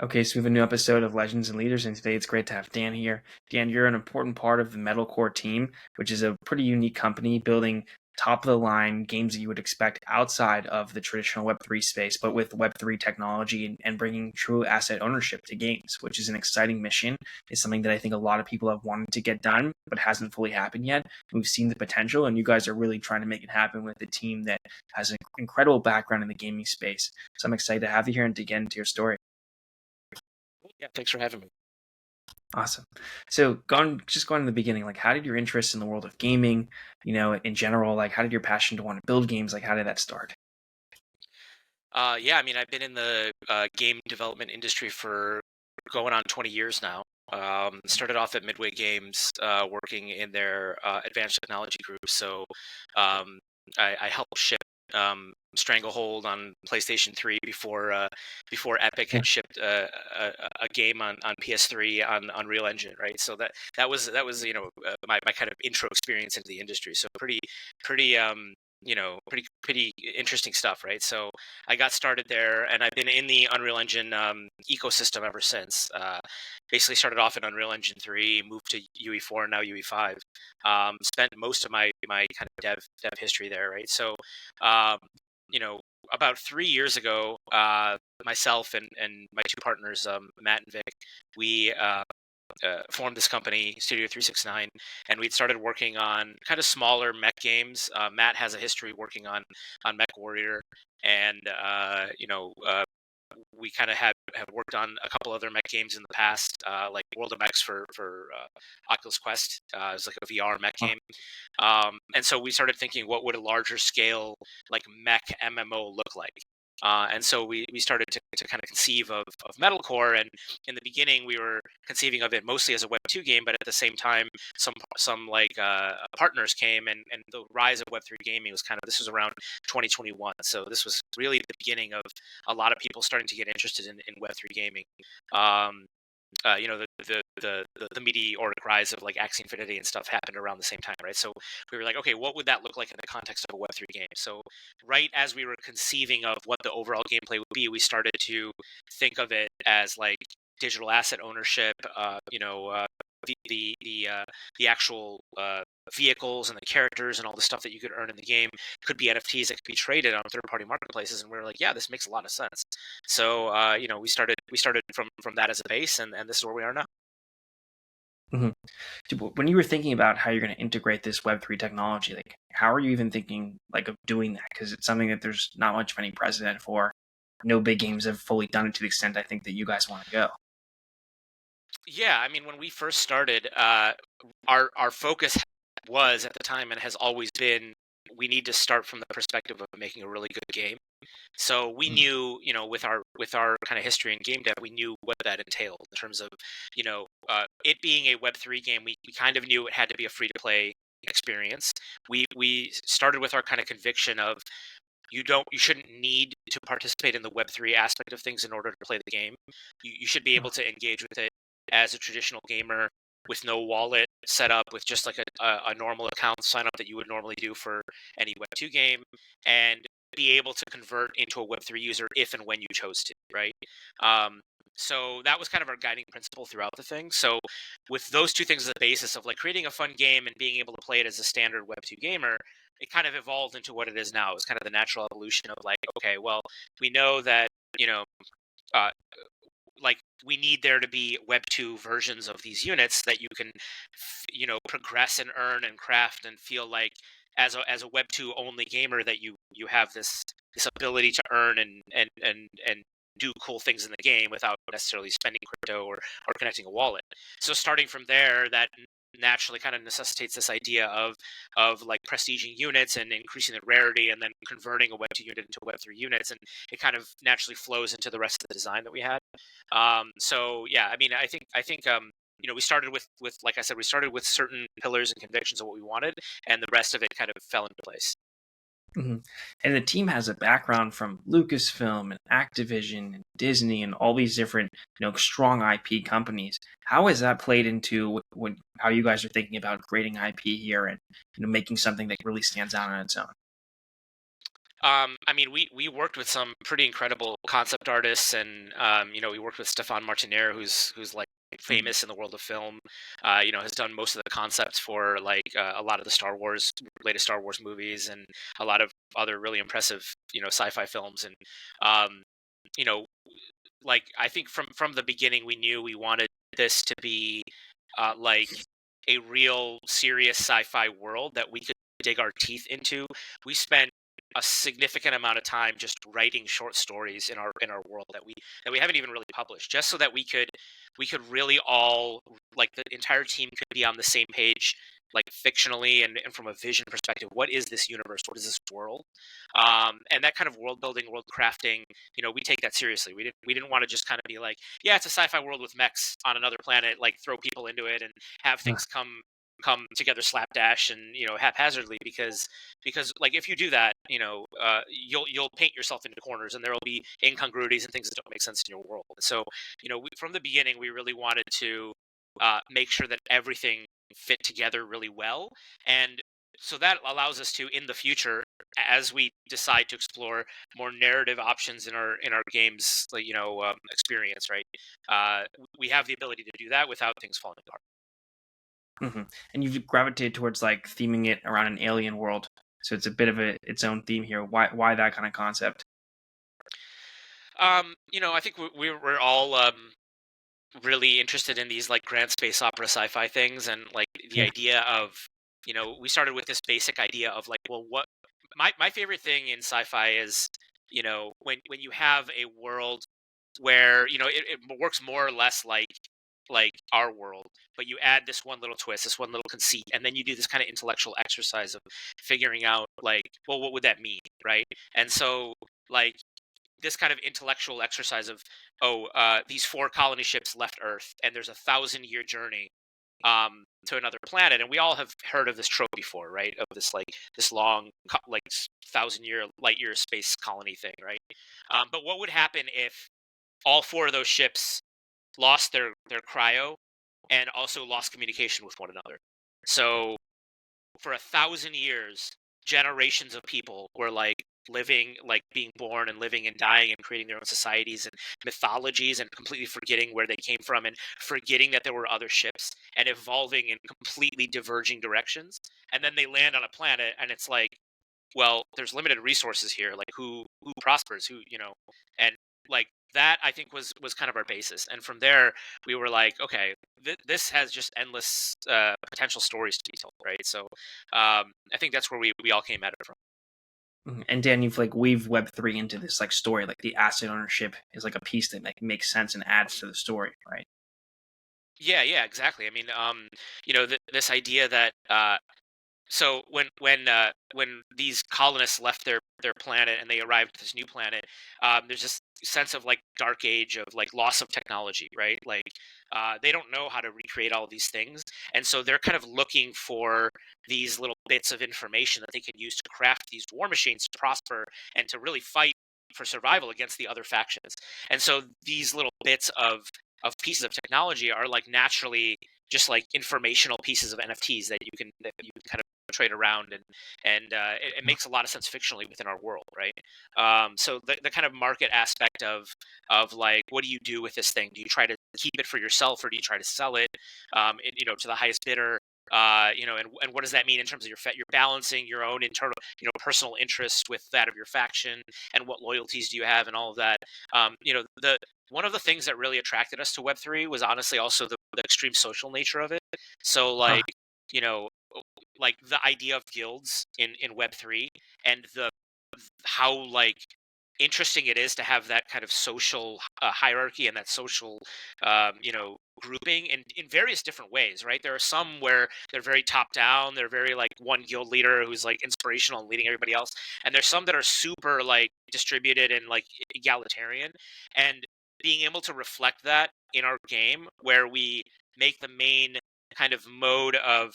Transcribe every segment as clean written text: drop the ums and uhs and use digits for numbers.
Okay, so we have a new episode of Legends and Leaders, and today it's great to have Dan here. Dan, you're an important part of the MetalCore team, which is a pretty unique company building top of the line games that you would expect outside of the traditional Web3 space, but with Web3 technology and bringing true asset ownership to games, which is an exciting mission. It's something that I think a lot of people have wanted to get done, but hasn't fully happened yet. We've seen the potential, and you guys are really trying to make it happen with a team that has an incredible background in the gaming space. So I'm excited to have you here and to get into your story. Yeah, thanks for having me. Awesome. So going to the beginning, like how did your interest in the world of gaming, in general, like how did your passion to want to build games, like how did that start? Yeah, I mean, I've been in the game development industry for going on 20 years now. Started off at Midway Games, working in their advanced technology group. So I helped ship Stranglehold on PlayStation 3 before Epic Yeah. had shipped a game on PS3 on Unreal Engine, right? So that was my kind of intro experience into the industry. So pretty pretty interesting stuff, right? So I got started there, and I've been in the Unreal Engine ecosystem ever since. Basically, started off in Unreal Engine 3, moved to UE4, and now UE5. Spent most of my kind of dev history there, right? So, um, you know, about 3 years ago, myself and my two partners, Matt and Vic, we formed this company, Studio 369, and we'd started working on kind of smaller mech games. Matt has a history working on Mech Warrior, and we kind of have worked on a couple other mech games in the past, like World of Mechs for Oculus Quest. It's like a VR mech Oh, game, and so we started thinking, what would a larger scale like mech MMO look like? And so we started to kind of conceive of MetalCore, and in the beginning we were conceiving of it mostly as a Web 2 game, but at the same time some like partners came, and the rise of Web 3 gaming was kind of, this was around 2021, so this was really the beginning of a lot of people starting to get interested in Web 3 gaming. Um, the meteoric rise of like Axie Infinity and stuff happened around the same time, right? So we were like, okay, what would that look like in the context of a Web3 game? So right as we were conceiving of what the overall gameplay would be, we started to think of it as like digital asset ownership, the actual vehicles and the characters and all the stuff that you could earn in the game could be NFTs that could be traded on third-party marketplaces, and we were like, yeah, this makes a lot of sense. So we started from that as a base, and this is where we are now. mhm. When you were thinking about how you're going to integrate this Web3 technology, like how are you even thinking like of doing that? Because it's something that there's not much of any precedent for. No big games have fully done it to the extent I think that you guys want to go. Yeah, I mean, when we first started, our focus was at the time and has always been, we need to start from the perspective of making a really good game. So we Mhm. knew, with our kind of history in game dev, we knew what that entailed in terms of, it being a Web3 game. We kind of knew it had to be a free to play experience. We started with our kind of conviction of, you shouldn't need to participate in the Web3 aspect of things in order to play the game. You should be able to engage with it as a traditional gamer with no wallet set up, with just like a normal account sign up that you would normally do for any Web2 game, and be able to convert into a Web3 user if and when you chose to, right? Um, so that was kind of our guiding principle throughout the thing. So with those two things as a basis of like creating a fun game and being able to play it as a standard Web2 gamer, it kind of evolved into what it is now. It's kind of the natural evolution of like, okay, well, we know that, you know, uh, like we need there to be Web 2 versions of these units that you can, progress and earn and craft and feel like, as a Web 2 only gamer, that you have this ability to earn and do cool things in the game without necessarily spending crypto or connecting a wallet. So starting from there, that naturally kind of necessitates this idea of like prestiging units and increasing the rarity, and then converting a Web 2 unit into Web 3 units, and it kind of naturally flows into the rest of the design that we had. So yeah, I mean, I think we started with like I said, we started with certain pillars and convictions of what we wanted, and the rest of it kind of fell into place. Mhm. And the team has a background from Lucasfilm and Activision and Disney and all these different, strong IP companies. How has that played into how you guys are thinking about creating IP here and making something that really stands out on its own? I mean, we worked with some pretty incredible concept artists, and we worked with Stephan Martiniere, who's like Mm. famous in the world of film. Has done most of the concepts for like a lot of the latest Star Wars movies, and a lot of other really impressive sci-fi films. And um, you know, like I think from the beginning we knew we wanted this to be like a real serious sci-fi world that we could dig our teeth into. We spent a significant amount of time just writing short stories in our world that we haven't even really published, just so that we could really all, like, the entire team could be on the same page, like fictionally and from a vision perspective. What is this universe? What is this world? And that kind of world building, world crafting, we take that seriously. We didn't want to just kind of be like, yeah, it's a sci-fi world with mechs on another planet, like throw people into it and have Uh, things come together slapdash and haphazardly, because like if you do that, you'll paint yourself into corners, and there will be incongruities and things that don't make sense in your world. So from the beginning we really wanted to make sure that everything fit together really well. And so that allows us to, in the future, as we decide to explore more narrative options in our games, like, experience, right? We have the ability to do that without things falling apart. And you've gravitated towards like theming it around an alien world, so it's a bit of its own theme here. Why that kind of concept? I think we're all really interested in these like grand space opera sci-fi things, and like the Yeah. idea of, we started with this basic idea of like, well, what my favorite thing in sci-fi is, when you have a world where it works more or less like our world, but you add this one little twist, this one little conceit, and then you do this kind of intellectual exercise of figuring out, like, well, what would that mean, right? And so, like, this kind of intellectual exercise of, these four colony ships left Earth, and there's 1,000-year journey to another planet, and we all have heard of this trope before, right? Of this, like, this long, like, 1,000-year light year space colony thing, right? But what would happen if all four of those ships lost their cryo and also lost communication with one another? So for 1,000 years, generations of people were like living, like being born and living and dying and creating their own societies and mythologies, and completely forgetting where they came from, and forgetting that there were other ships, and evolving in completely diverging directions. And then they land on a planet, and it's like, well, there's limited resources here. Like, who prospers? And like that, I think, was kind of our basis. And from there, we were like, okay, this has just endless potential stories to be told, right? So I think that's where we all came at it from. And Dan, you've like weaved Web3 into this like story. Like the asset ownership is like a piece that like makes sense and adds to the story, right? Yeah, yeah, exactly. I mean, this idea that so when these colonists left their planet and they arrived at this new planet, there's this sense of like dark age, of like loss of technology, right? Like, they don't know how to recreate all of these things, and so they're kind of looking for these little bits of information that they can use to craft these war machines to prosper and to really fight for survival against the other factions. And so these little bits of pieces of technology are like naturally just like informational pieces of NFTs that you can kind of trade around, and it makes a lot of sense fictionally within our world, right? So the kind of market aspect of like, what do you do with this thing? Do you try to keep it for yourself, or do you try to sell it, to the highest bidder? And what does that mean in terms of you're balancing your own internal, personal interests with that of your faction, and what loyalties do you have, and all of that. The One of the things that really attracted us to Web3 was honestly also the extreme social nature of it. So, Huh. like, you know, like the idea of guilds in Web3, and the how, like, interesting it is to have that kind of social hierarchy and that social grouping in various different ways, right? There are some where they're very top down, they're very like one guild leader who's like inspirational and leading everybody else, and there's some that are super like distributed and like egalitarian. And being able to reflect that in our game, where we make the main kind of mode of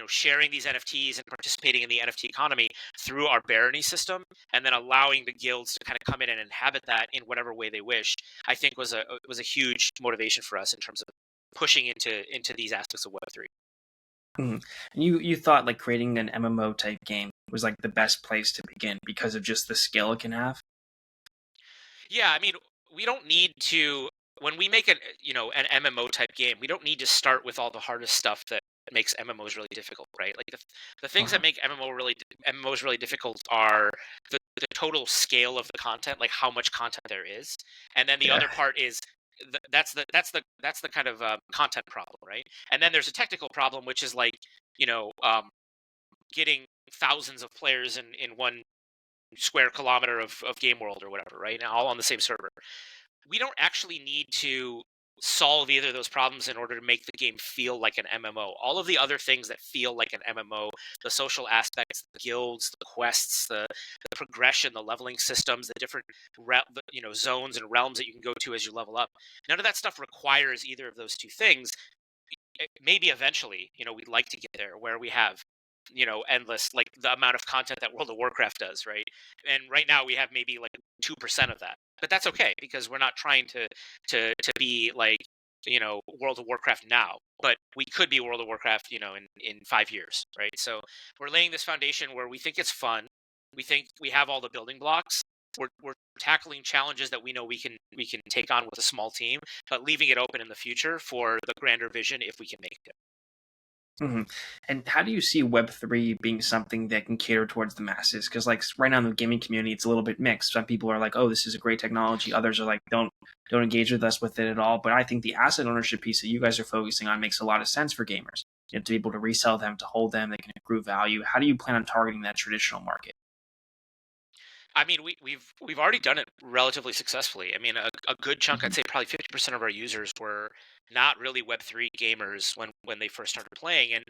sharing these NFTs and participating in the NFT economy through our barony system, and then allowing the guilds to kind of come in and inhabit that in whatever way they wish, I think was a huge motivation for us in terms of pushing into these aspects of Web3. Mhm. And you thought like creating an MMO type game was like the best place to begin because of just the scale it can have? Yeah, I mean, we don't need to when we make an MMO type game, we don't need to start with all the hardest stuff that makes MMOs really difficult, right? Like the things that Uh-huh. make MMOs really difficult are the total scale of the content, like how much content there is, and then the Yeah. other part is that's the kind of content problem, right? And then there's a technical problem, which is like you know um, getting thousands of players in one square kilometer of game world or whatever, right? And all on the same server. We don't actually need to solve either of those problems in order to make the game feel like an MMO. All of the other things that feel like an MMO, the social aspects, the guilds, the quests, the progression, the leveling systems, the different zones and realms that you can go to as you level up. None of that stuff requires either of those two things. Maybe eventually, we'd like to get there where we have, endless, like the amount of content that World of Warcraft does, right? And right now we have maybe like 2% of that, but that's okay because we're not trying to be like, World of Warcraft now, but we could be World of Warcraft, in 5 years, right? So we're laying this foundation where we think it's fun. We think we have all the building blocks. We're tackling challenges that we know we can take on with a small team, but leaving it open in the future for the grander vision if we can make it. hmm And how do you see Web3 being something that can cater towards the masses? Because like right now in the gaming community, it's a little bit mixed. Some people are like, "Oh, this is a great technology." Others are like, "Don't engage with us with it at all." But I think the asset ownership piece that you guys are focusing on makes a lot of sense for gamers. You know, to be able to resell them, to hold them, they can accrue value. How do you plan on targeting that traditional market? I mean, we've already done it relatively successfully. I mean, a good chunk, I'd hmm say probably 50% of our users were not really Web3 gamers when they first started playing, and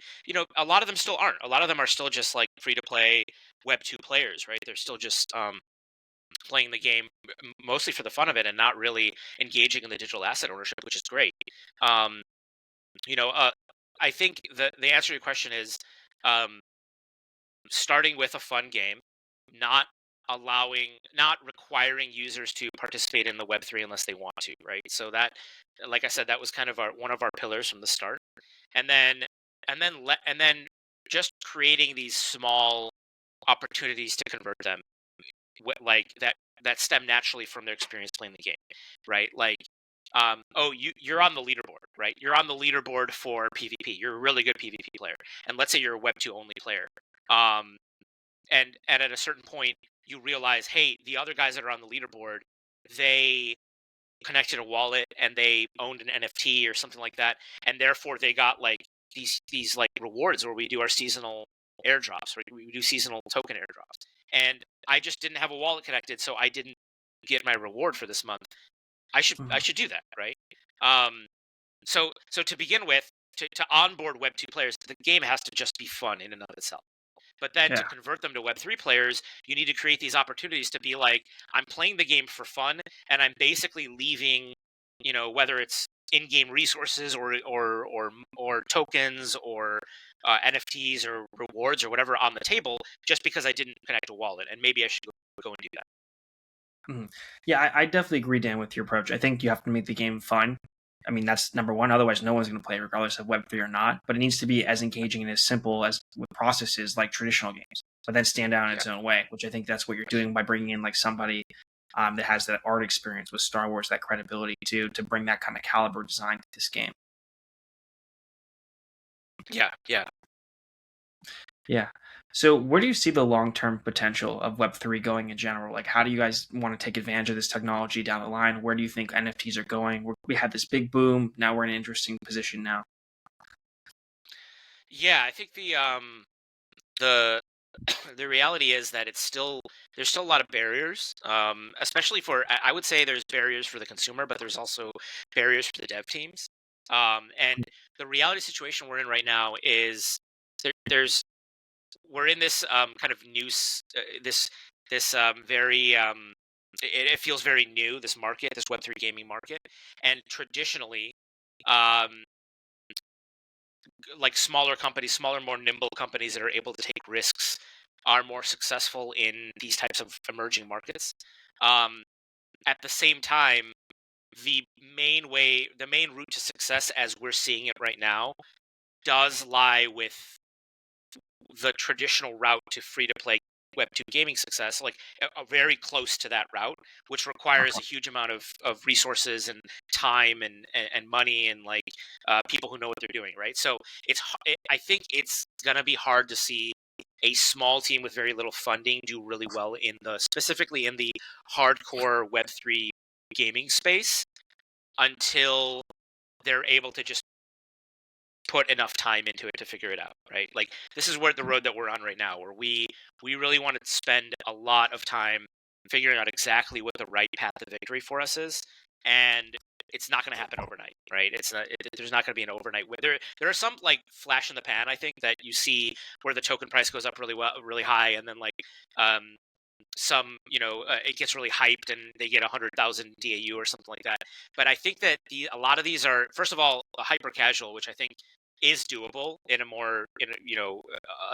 a lot of them still aren't. A lot of them are still just like free to play Web2 players, right? They're still just playing the game mostly for the fun of it and not really engaging in the digital asset ownership, which is great. Um, you know, uh, I think the answer to your question is um, starting with a fun game, not not requiring users to participate in the Web3 unless they want to, right? So that, like I said, that was kind of one of our pillars from the start, and then and then just creating these small opportunities to convert them like that stem naturally from their experience playing the game, right? Like, oh, you're on the leaderboard, right? You're on the leaderboard for PvP. You're a really good PvP player, and let's say you're a Web2 only player, um, and at a certain point you realize, hey, the other guys that are on the leaderboard, they connected a wallet and they owned an NFT or something like that, and therefore they got like these like rewards where we do our seasonal airdrops, right? We do seasonal token airdrops, and I just didn't have a wallet connected, so I didn't get my reward for this month. I hmm should do that, right? Um, so to begin with, to onboard Web2 players, the game has to just be fun in and of itself. But then to Yeah. convert them to Web3 players, you need to create these opportunities to be like, I'm playing the game for fun, and I'm basically leaving, whether it's in-game resources or tokens or NFTs or rewards or whatever on the table, just because I didn't connect a wallet, and maybe I should go and do that. Mhm. Yeah, I definitely agree, Dan, with your approach. I think you have to make the game fun. I mean, that's number one. Otherwise, no one's going to play, regardless of Web3 or not. But it needs to be as engaging and as simple as with processes like traditional games, but then stand out in Yeah. its own way, which I think that's what you're doing by bringing in like somebody that has that art experience with Star Wars, that credibility to bring that kind of caliber design to this game. Yeah, yeah. Yeah. So where do you see the long-term potential of Web3 going in general? Like, how do you guys want to take advantage of this technology down the line? Where do you think NFTs are going? We had this big boom. Now we're in an interesting position now. Yeah, I think the the reality is that there's still a lot of barriers, especially for I would say there's barriers for the consumer, but there's also barriers for the dev teams. And the reality situation we're in right now is there's we're in this kind of this very it feels very new, this market, this Web3 gaming market, and traditionally um, like smaller companies, smaller, more nimble companies that are able to take risks are more successful in these types of emerging markets. Um, at the same time, the main route to success as we're seeing it right now does lie with the traditional route to free-to-play Web 2 gaming success, like very close to that route, which requires Uh-huh. a huge amount of resources and time and money and like people who know what they're doing, right? So I think it's gonna be hard to see a small team with very little funding do really well specifically in the hardcore Web3 gaming space until they're able to just put enough time into it to figure it out, right? Like this is where the road that we're on right now, where we really want to spend a lot of time figuring out exactly what the right path to victory for us is, and it's not going to happen overnight, right? It's not. There's not going to be an overnight. There are some like flash in the pan, I think, that you see where the token price goes up really high, and then like um, some it gets really hyped and they get 100,000 DAU or something like that. But I think that a lot of these are, first of all, hyper casual, which I think is doable in a more in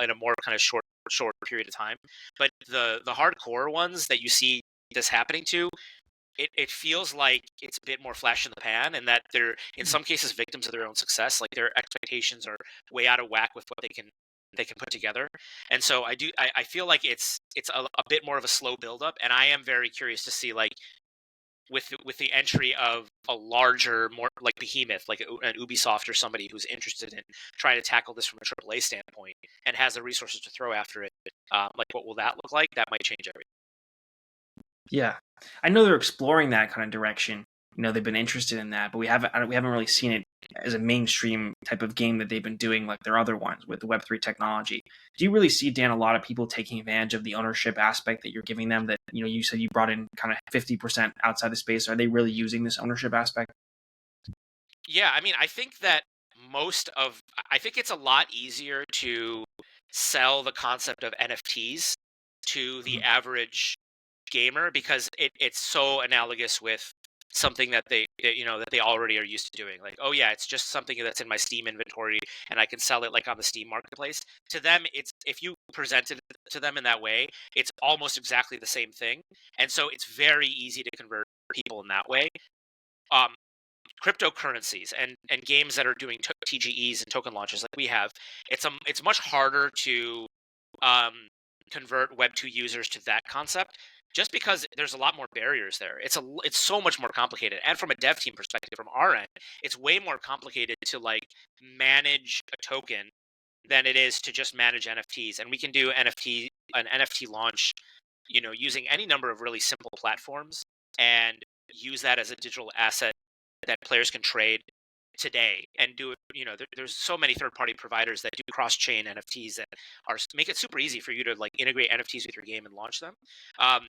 a more kind of short period of time. But the hardcore ones that you see this happening to, it feels like it's a bit more flash in the pan, and that they're in some cases victims of their own success. Like their expectations are way out of whack with what they can put together. And so I feel like it's a bit more of a slow buildup, and I am very curious to see like with the entry of a larger, more like behemoth, like an Ubisoft or somebody who's interested in trying to tackle this from a AAA standpoint and has the resources to throw after it. Like what will that look like? That might change everything. Yeah, I know they're exploring that kind of direction. They've been interested in that, but we haven't really seen it as a mainstream type of game that they've been doing like their other ones with the Web3 technology. Do you really see, Dan, a lot of people taking advantage of the ownership aspect that you're giving them? That you said you brought in kind of 50% outside the space. Are they really using this ownership aspect? Yeah, I mean, I think it's a lot easier to sell the concept of NFTs to the Mhm. average gamer because it's so analogous with something that they already are used to doing. Like, oh yeah, it's just something that's in my Steam inventory and I can sell it like on the Steam marketplace. To them, it's if you present it to them in that way, it's almost exactly the same thing. And so it's very easy to convert people in that way. Um, Cryptocurrencies and games that are doing TGEs and token launches like we have, it's much harder to um, convert Web 2 users to that concept, just because there's a lot more barriers there. It's so much more complicated, and from a dev team perspective, from our end, it's way more complicated to like manage a token than it is to just manage NFTs. And we can do an NFT launch, using any number of really simple platforms and use that as a digital asset that players can trade today and do it. There's so many third-party providers that do cross-chain NFTs that make it super easy for you to like integrate NFTs with your game and launch them. Um,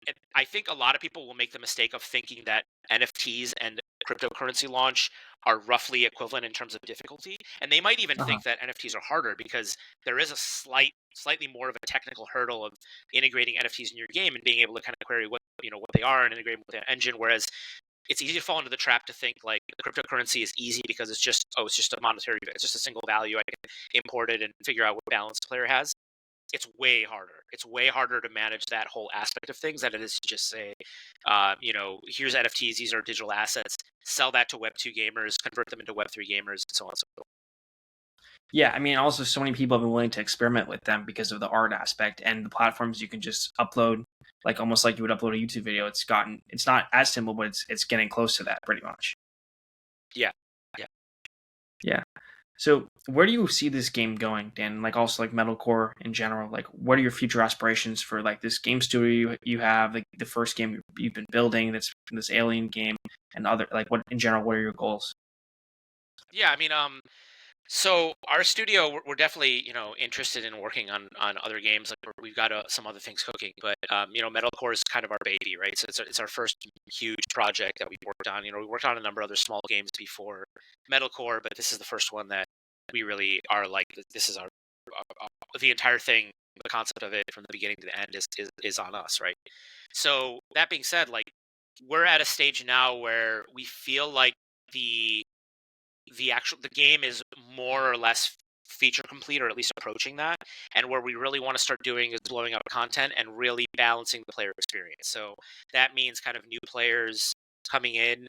and I think a lot of people will make the mistake of thinking that NFTs and cryptocurrency launch are roughly equivalent in terms of difficulty, and they might even Uh-huh. think that NFTs are harder because there is a slightly more of a technical hurdle of integrating NFTs in your game and being able to kind of query what they are and integrate them with the engine. Whereas it's easy to fall into the trap to think like cryptocurrency is easy because it's just a monetary, it's just a single value. I can import it and figure out what balance the player has. It's way harder. It's way harder to manage that whole aspect of things than it is to just say, here's NFTs, these are digital assets, sell that to Web 2 gamers, convert them into Web 3 gamers, and so on and so forth. Yeah, I mean, also so many people have been willing to experiment with them because of the art aspect and the platforms you can just upload, like almost like you would upload a YouTube video. It's not as simple, but it's getting close to that pretty much. Yeah. Yeah. Yeah. So where do you see this game going, Dan? Like also like metalcore in general. Like what are your future aspirations for like this game studio you have, like the first game you've been building, that's this alien game, and other like what in general, what are your goals? Yeah. I mean, so our studio, we're definitely interested in working on other games. Like we've got some other things cooking, but metalcore is kind of our baby, right? So it's our first huge project that we worked on. We worked on a number of other small games before metalcore, but this is the first one that we really are like. This is our the entire thing. The concept of it from the beginning to the end is on us, right? So that being said, like we're at a stage now where we feel like the the game is more or less feature complete, or at least approaching that, and where we really want to start doing is blowing up content and really balancing the player experience. So that means kind of new players coming in,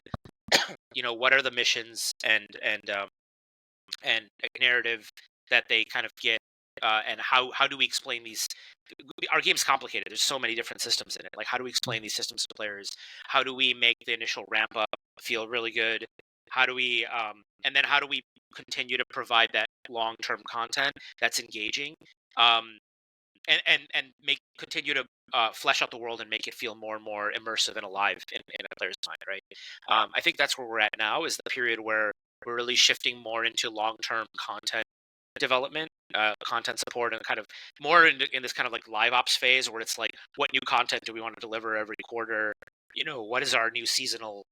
what are the missions and a narrative that they kind of get and how do we explain these? Our game's complicated. There's so many different systems in it. Like, how do we explain these systems to players? How do we make the initial ramp up feel really good? How do we, and then how do we continue to provide that long term content that's engaging, um, and make continue to flesh out the world and make it feel more and more immersive and alive in a player's mind, right? I think that's where we're at now, is the period where we're really shifting more into long term content development, content support, and kind of more in this kind of like live ops phase, where it's like, what new content do we want to deliver every quarter? What is our new seasonal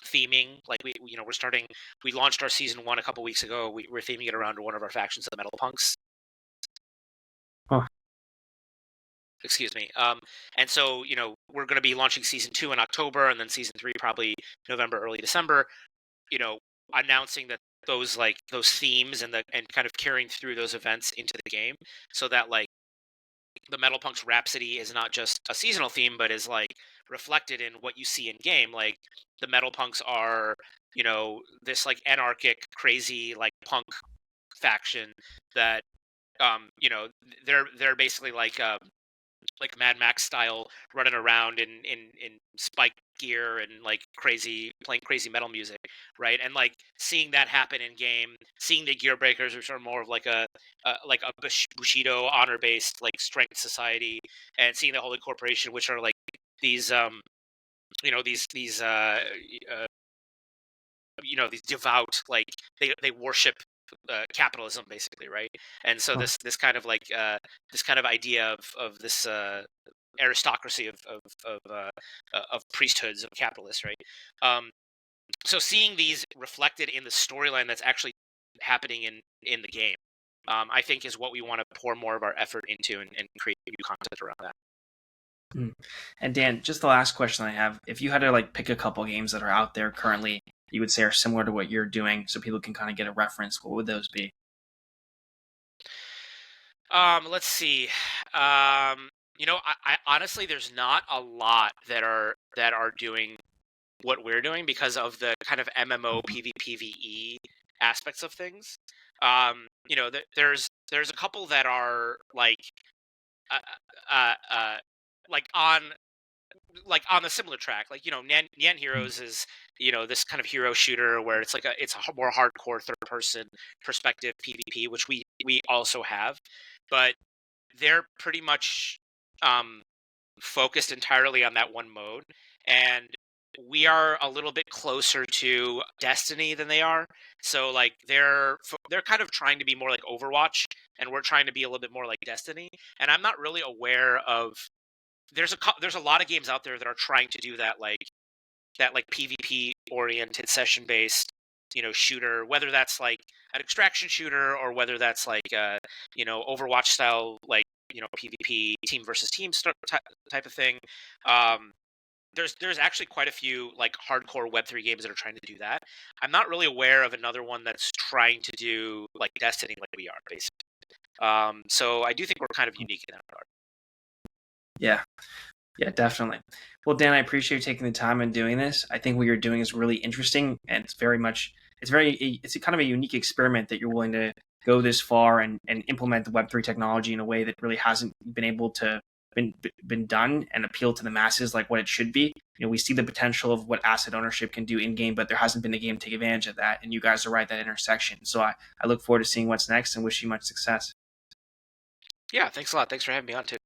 theming? Like, we launched our season 1 a couple weeks ago. We're theming it around one of our factions, the Metal Punks. Huh. Excuse me. And so, we're going to be launching season 2 in October, and then season 3 probably November, early December. Announcing that those themes and kind of carrying through those events into the game, so that like the Metal Punks Rhapsody is not just a seasonal theme, but is like reflected in what you see in game. Like, the Metal Punks are, this like anarchic, crazy like punk faction that, they're basically like Mad Max style, running around in spike gear and like playing crazy metal music, right? And like seeing that happen in game, seeing the Gear Breakers, which are more of like a Bushido honor based like strength society, and seeing the Holy Corporation, which are like these these devout, like they worship capitalism, basically, right? And so this kind of this kind of idea of this aristocracy of priesthoods of capitalists, right? So seeing these reflected in the storyline that's actually happening in the game, I think is what we want to pour more of our effort into, and create new content around that. And Dan, just the last question I have: if you had to like pick a couple games that are out there currently, you would say are similar to what you're doing, so people can kind of get a reference, what would those be? Let's see. I honestly, there's not a lot that are doing what we're doing, because of the kind of MMO PvPvE aspects of things. There's a couple that are uh, uh, uh, like on on a similar track. Like, Nyan Heroes is, this kind of hero shooter where it's like it's a more hardcore third person perspective PvP, which we also have, but they're pretty much focused entirely on that one mode, and we are a little bit closer to Destiny than they are. So like they're kind of trying to be more like Overwatch, and we're trying to be a little bit more like Destiny. And I'm not really aware of there's a lot of games out there that are trying to do that like PvP oriented session based shooter, whether that's like an extraction shooter, or whether that's like Overwatch style, like PvP team versus team type of thing. There's actually quite a few like hardcore Web3 games that are trying to do that. I'm not really aware of another one that's trying to do like Destiny like we are, basically. So I do think we're kind of unique in that regard. Yeah, definitely. Well, Dan, I appreciate you taking the time and doing this. I think what you're doing is really interesting, and it's a kind of a unique experiment that you're willing to go this far and implement the Web3 technology in a way that really hasn't been able to been done and appeal to the masses like what it should be. We see the potential of what asset ownership can do in game, but there hasn't been a game to take advantage of that, and you guys are right at that intersection. So I look forward to seeing what's next and wish you much success. Yeah, thanks a lot. Thanks for having me on too.